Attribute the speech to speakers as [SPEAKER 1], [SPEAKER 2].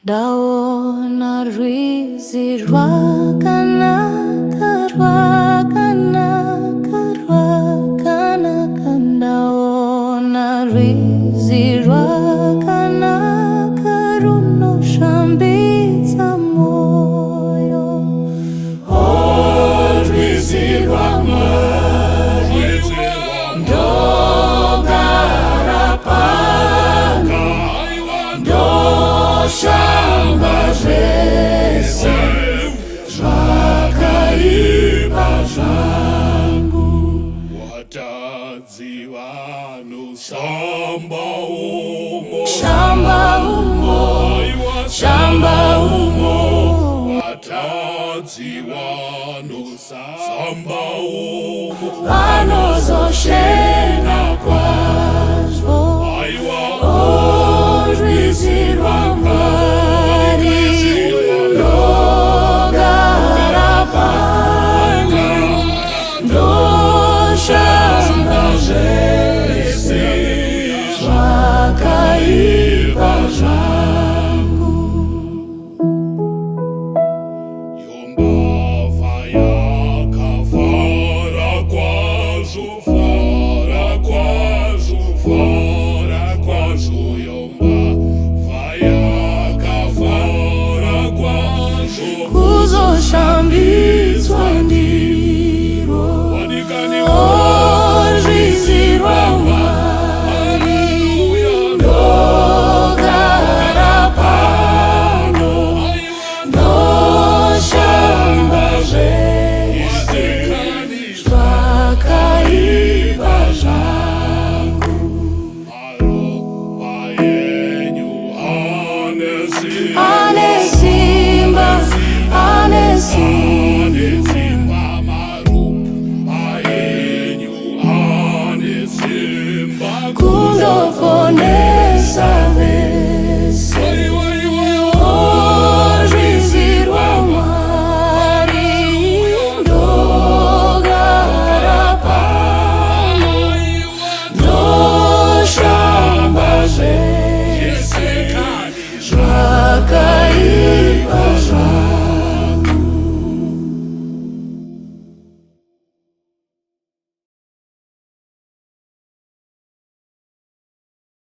[SPEAKER 1] Ndawona rwizi rwakanaka rwakanaka rwakanaka, ndawona rwizi rwakanaka runoshambidza moyo.
[SPEAKER 2] Oh, rwizi rwamwari ndogara pano, ndoshamba zvese zvakaipa zvangu.
[SPEAKER 3] Vatadzi vanosamba umo,
[SPEAKER 1] Shamba umo, shamba umo,
[SPEAKER 3] vatadzi vanosamba umo,
[SPEAKER 1] vanozoshena kwazvo. Oh, rwizi rwaMwari ndogara pano, ndoshamba zvese zvakaipa zvangu.
[SPEAKER 3] yombava yakafara kwazvo, fara kwazvo, fara kwazvo, yombava yakafara kwazvo.
[SPEAKER 1] Kuzoshambidzwa ndiro.
[SPEAKER 3] Wanikani
[SPEAKER 1] Oh, rwizi rwaMwari ndogara pano, ndoshamba zvese zvakaipa zvangu.
[SPEAKER 3] maropa enyu ane simba,
[SPEAKER 1] Ane simba, ane simba,
[SPEAKER 3] maropa enyu ane simba,
[SPEAKER 1] kundoponesa